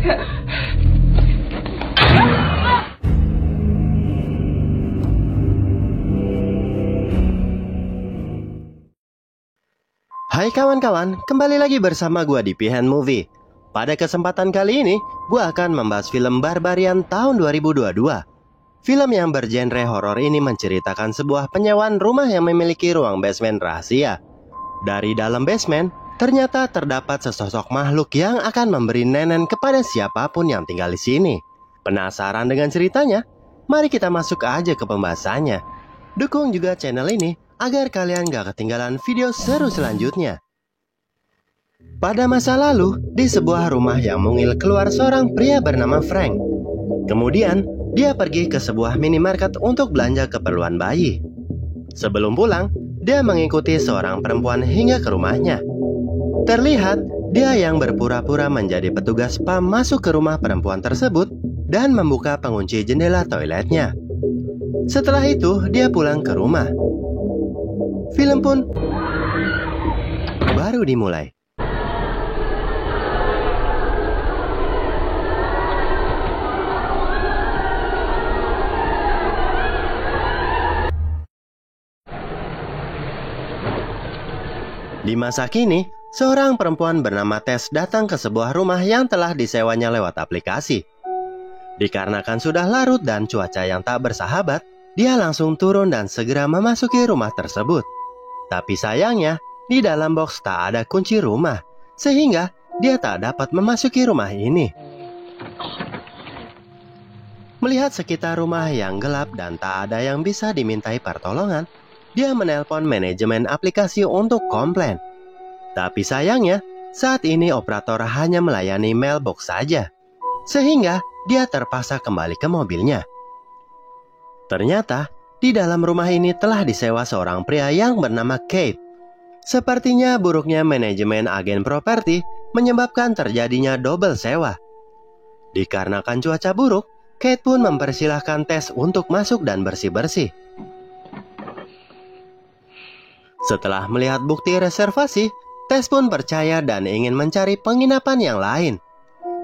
Hai kawan-kawan, kembali lagi bersama gua di Pihan Movie. Pada kesempatan kali ini, gua akan membahas film Barbarian tahun 2022. Film yang bergenre horor ini menceritakan sebuah penyewaan rumah yang memiliki ruang basement rahasia. Dari dalam basement, ternyata terdapat sesosok makhluk yang akan memberi nenen kepada siapapun yang tinggal di sini. Penasaran dengan ceritanya? Mari kita masuk aja ke pembahasannya. Dukung juga channel ini agar kalian gak ketinggalan video seru selanjutnya. Pada masa lalu, di sebuah rumah yang mungil keluar seorang pria bernama Frank. Kemudian, dia pergi ke sebuah minimarket untuk belanja keperluan bayi. Sebelum pulang, dia mengikuti seorang perempuan hingga ke rumahnya. Terlihat, dia yang berpura-pura menjadi petugas PAM masuk ke rumah perempuan tersebut dan membuka pengunci jendela toiletnya. Setelah itu, dia pulang ke rumah. Film pun baru dimulai. Di masa kini, seorang perempuan bernama Tess datang ke sebuah rumah yang telah disewanya lewat aplikasi. Dikarenakan sudah larut dan cuaca yang tak bersahabat, dia langsung turun dan segera memasuki rumah tersebut. Tapi sayangnya, di dalam box tak ada kunci rumah, sehingga dia tak dapat memasuki rumah ini. Melihat sekitar rumah yang gelap dan tak ada yang bisa dimintai pertolongan, dia menelpon manajemen aplikasi untuk komplain. Tapi sayangnya, saat ini operator hanya melayani mailbox saja, sehingga dia terpaksa kembali ke mobilnya. Ternyata, di dalam rumah ini telah disewa seorang pria yang bernama Kate. Sepertinya buruknya manajemen agen properti menyebabkan terjadinya double sewa. Dikarenakan cuaca buruk, Kate pun mempersilahkan Tess untuk masuk dan bersih-bersih. Setelah melihat bukti reservasi, Tess pun percaya dan ingin mencari penginapan yang lain.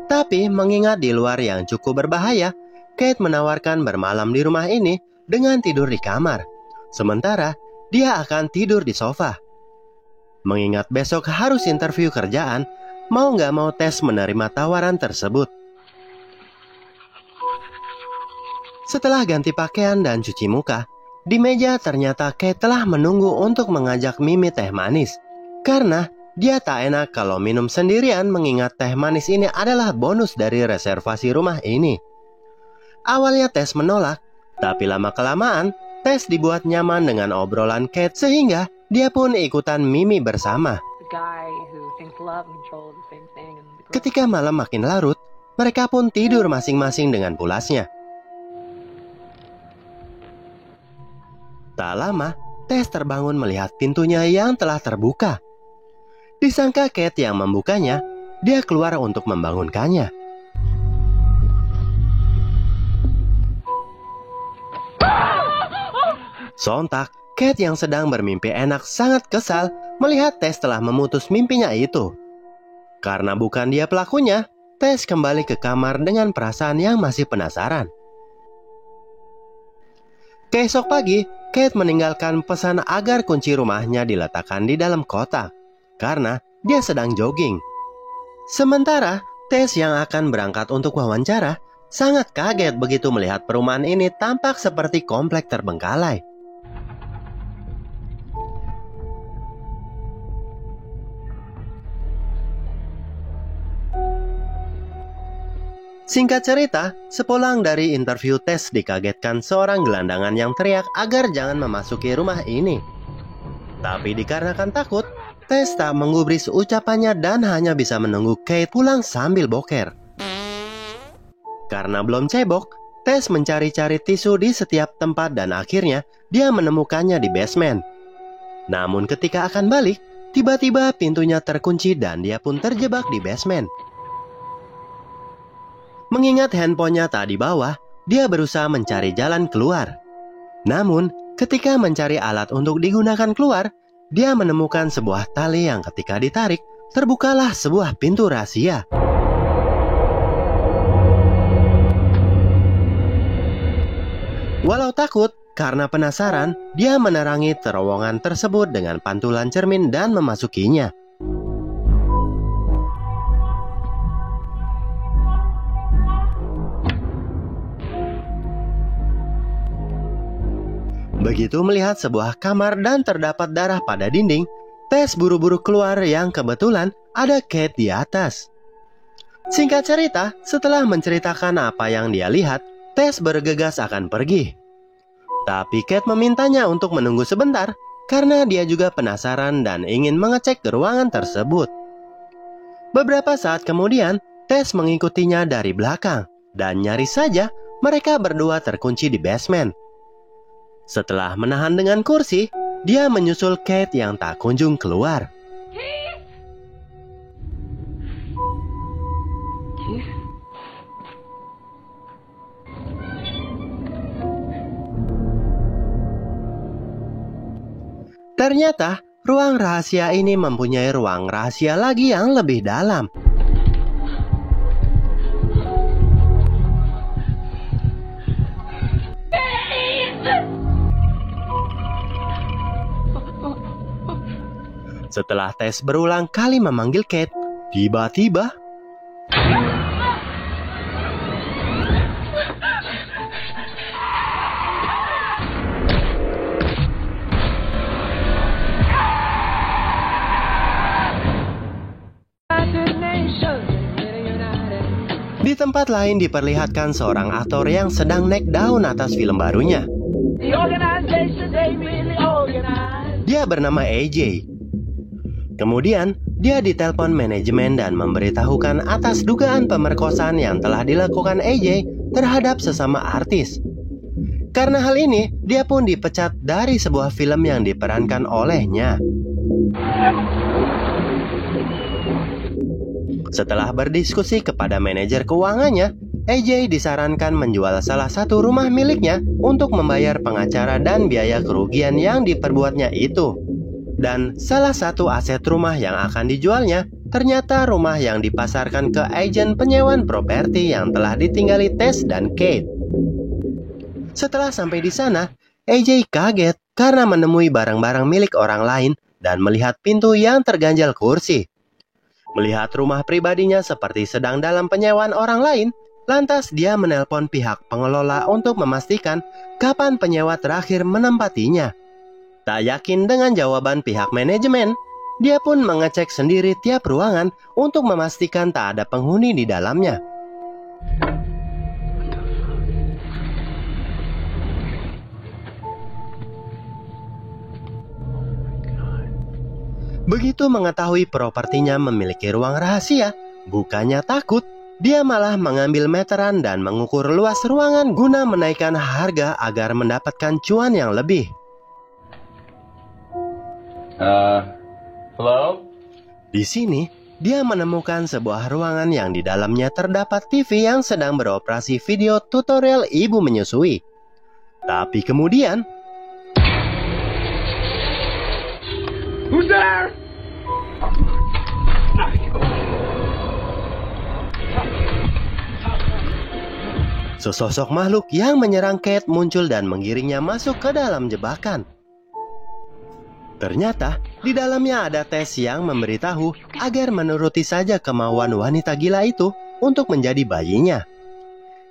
Tapi mengingat di luar yang cukup berbahaya, Kate menawarkan bermalam di rumah ini dengan tidur di kamar. Sementara dia akan tidur di sofa. Mengingat besok harus interview kerjaan, mau gak mau Tess menerima tawaran tersebut. Setelah ganti pakaian dan cuci muka, di meja ternyata Kate telah menunggu untuk mengajak Mimi teh manis. Karena dia tak enak kalau minum sendirian mengingat teh manis ini adalah bonus dari reservasi rumah ini. Awalnya Tess menolak, tapi lama-kelamaan Tess dibuat nyaman dengan obrolan Kate sehingga dia pun ikutan Mimi bersama. Ketika malam makin larut, mereka pun tidur masing-masing dengan pulasnya. Tak lama, Tess terbangun melihat pintunya yang telah terbuka. Disangka Kate yang membukanya, dia keluar untuk membangunkannya. Sontak, Kate yang sedang bermimpi enak sangat kesal melihat Tess telah memutus mimpinya itu. Karena bukan dia pelakunya, Tess kembali ke kamar dengan perasaan yang masih penasaran. Keesok pagi, Kate meninggalkan pesan agar kunci rumahnya diletakkan di dalam kotak, karena dia sedang jogging. Sementara, Tess yang akan berangkat untuk wawancara, sangat kaget begitu melihat perumahan ini tampak seperti komplek terbengkalai. Singkat cerita, sepulang dari interview Tess dikagetkan seorang gelandangan yang teriak agar jangan memasuki rumah ini. Tapi dikarenakan takut, Tess tak menggubris ucapannya dan hanya bisa menunggu Kate pulang sambil boker. Karena belum cebok, Tess mencari-cari tisu di setiap tempat dan akhirnya dia menemukannya di basement. Namun ketika akan balik, tiba-tiba pintunya terkunci dan dia pun terjebak di basement. Mengingat handphonenya tak dibawa, dia berusaha mencari jalan keluar. Namun, ketika mencari alat untuk digunakan keluar, dia menemukan sebuah tali yang ketika ditarik, terbukalah sebuah pintu rahasia. takut, karena penasaran, dia menerangi terowongan tersebut dengan pantulan cermin dan memasukinya. Begitu melihat sebuah kamar dan terdapat darah pada dinding, Tess buru-buru keluar yang kebetulan ada Kate di atas. Singkat cerita, setelah menceritakan apa yang dia lihat, Tess bergegas akan pergi. Tapi Kate memintanya untuk menunggu sebentar karena dia juga penasaran dan ingin mengecek ke ruangan tersebut. Beberapa saat kemudian, Tess mengikutinya dari belakang dan nyaris saja mereka berdua terkunci di basement. Setelah menahan dengan kursi, dia menyusul Kate yang tak kunjung keluar. Ternyata, ruang rahasia ini mempunyai ruang rahasia lagi yang lebih dalam. Setelah Tess berulang kali memanggil Kate, tiba-tiba di tempat lain diperlihatkan seorang aktor yang sedang naik daun atas film barunya. Dia bernama AJ. Kemudian, dia ditelepon manajemen dan memberitahukan atas dugaan pemerkosaan yang telah dilakukan AJ terhadap sesama artis. Karena hal ini, dia pun dipecat dari sebuah film yang diperankan olehnya. Setelah berdiskusi kepada manajer keuangannya, AJ disarankan menjual salah satu rumah miliknya untuk membayar pengacara dan biaya kerugian yang diperbuatnya itu. Dan salah satu aset rumah yang akan dijualnya ternyata rumah yang dipasarkan ke agen penyewaan properti yang telah ditinggali Tess dan Kate. Setelah sampai di sana, AJ kaget karena menemui barang-barang milik orang lain dan melihat pintu yang terganjal kursi. Melihat rumah pribadinya seperti sedang dalam penyewaan orang lain, lantas dia menelpon pihak pengelola untuk memastikan kapan penyewa terakhir menempatinya. Tak yakin dengan jawaban pihak manajemen, dia pun mengecek sendiri tiap ruangan untuk memastikan tak ada penghuni di dalamnya. Begitu mengetahui propertinya memiliki ruang rahasia, bukannya takut, dia malah mengambil meteran dan mengukur luas ruangan guna menaikkan harga agar mendapatkan cuan yang lebih. Hello? Di sini, dia menemukan sebuah ruangan yang di dalamnya terdapat TV yang sedang beroperasi video tutorial ibu menyusui. Tapi kemudian, Who's there? sesosok makhluk yang menyerang Kate muncul dan menggiringnya masuk ke dalam jebakan. Ternyata, di dalamnya ada Tess yang memberitahu agar menuruti saja kemauan wanita gila itu untuk menjadi bayinya.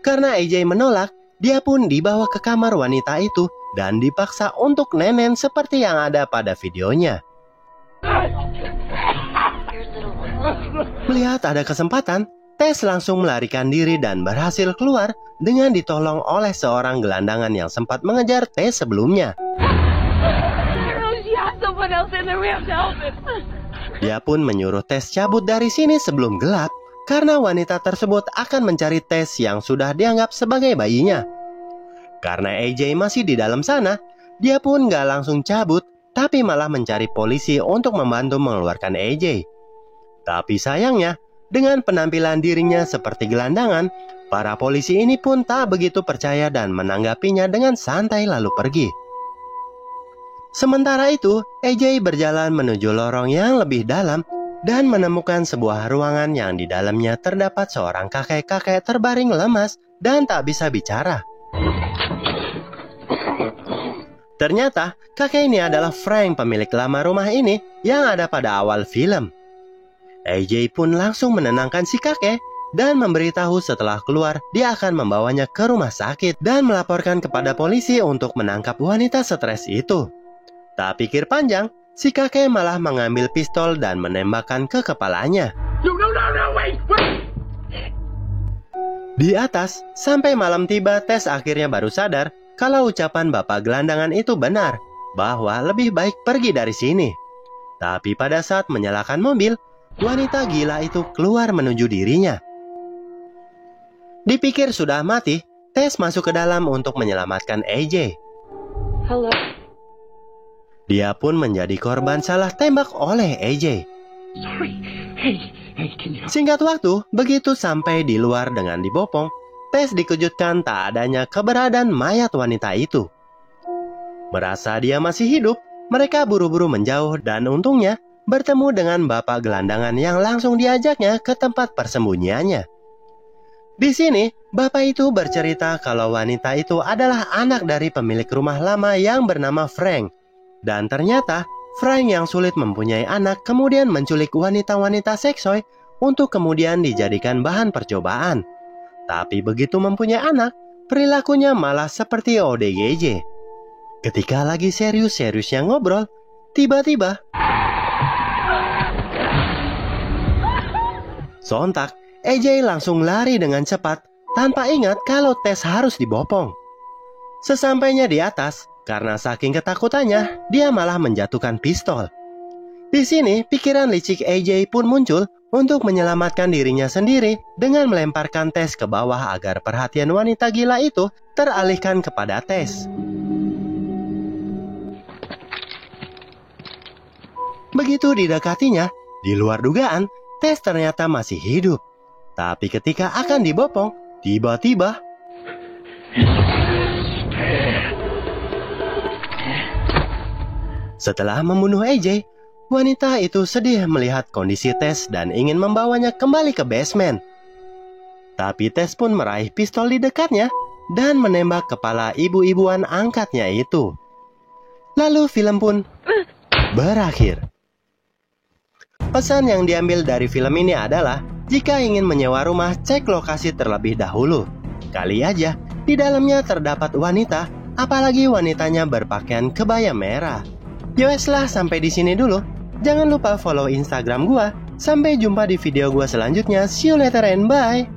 Karena AJ menolak, dia pun dibawa ke kamar wanita itu dan dipaksa untuk nenen seperti yang ada pada videonya. Melihat ada kesempatan, Tess langsung melarikan diri dan berhasil keluar dengan ditolong oleh seorang gelandangan yang sempat mengejar Tess sebelumnya. Dia pun menyuruh Tess cabut dari sini sebelum gelap, karena wanita tersebut akan mencari Tess yang sudah dianggap sebagai bayinya. Karena AJ masih di dalam sana, dia pun gak langsung cabut, tapi malah mencari polisi untuk membantu mengeluarkan AJ. Tapi sayangnya, dengan penampilan dirinya seperti gelandangan, para polisi ini pun tak begitu percaya dan menanggapinya dengan santai lalu pergi. Sementara itu, AJ berjalan menuju lorong yang lebih dalam dan menemukan sebuah ruangan yang di dalamnya terdapat seorang kakek-kakek terbaring lemas dan tak bisa bicara. Ternyata kakek ini adalah Frank, pemilik lama rumah ini yang ada pada awal film. AJ pun langsung menenangkan si kakek dan memberitahu setelah keluar dia akan membawanya ke rumah sakit dan melaporkan kepada polisi untuk menangkap wanita stres itu. Tak pikir panjang, si kakek malah mengambil pistol dan menembakkan ke kepalanya. No, wait! Di atas, sampai malam tiba, Tess akhirnya baru sadar kalau ucapan bapak gelandangan itu benar, bahwa lebih baik pergi dari sini. Tapi pada saat menyalakan mobil, wanita gila itu keluar menuju dirinya. Dipikir sudah mati, Tess masuk ke dalam untuk menyelamatkan AJ. Hello. Dia pun menjadi korban salah tembak oleh AJ. Sorry. Hey, can you... Singkat waktu, begitu sampai di luar dengan dibopong, Tess dikejutkan tak adanya keberadaan mayat wanita itu. Merasa dia masih hidup, mereka buru-buru menjauh dan untungnya bertemu dengan bapak gelandangan yang langsung diajaknya ke tempat persembunyiannya. Di sini, bapak itu bercerita kalau wanita itu adalah anak dari pemilik rumah lama yang bernama Frank. Dan ternyata, Frank yang sulit mempunyai anak kemudian menculik wanita-wanita seksoi untuk kemudian dijadikan bahan percobaan. Tapi begitu mempunyai anak, perilakunya malah seperti ODGJ. Ketika lagi serius-seriusnya ngobrol, tiba-tiba sontak, AJ langsung lari dengan cepat tanpa ingat kalau Tess harus dibopong. Sesampainya di atas, karena saking ketakutannya, dia malah menjatuhkan pistol. Di sini, pikiran licik AJ pun muncul untuk menyelamatkan dirinya sendiri dengan melemparkan Tess ke bawah agar perhatian wanita gila itu teralihkan kepada Tess. Begitu didekatinya, di luar dugaan, Tess ternyata masih hidup. Tapi ketika akan dibopong, tiba-tiba setelah membunuh AJ, wanita itu sedih melihat kondisi Tess dan ingin membawanya kembali ke basement. Tapi Tess pun meraih pistol di dekatnya dan menembak kepala ibu-ibuan angkatnya itu. Lalu film pun berakhir. Pesan yang diambil dari film ini adalah, jika ingin menyewa rumah, cek lokasi terlebih dahulu. Kali aja, di dalamnya terdapat wanita, apalagi wanitanya berpakaian kebaya merah. Yoweslah, sampai di sini dulu. Jangan lupa follow Instagram gua. Sampai jumpa di video gua selanjutnya. See you later and bye.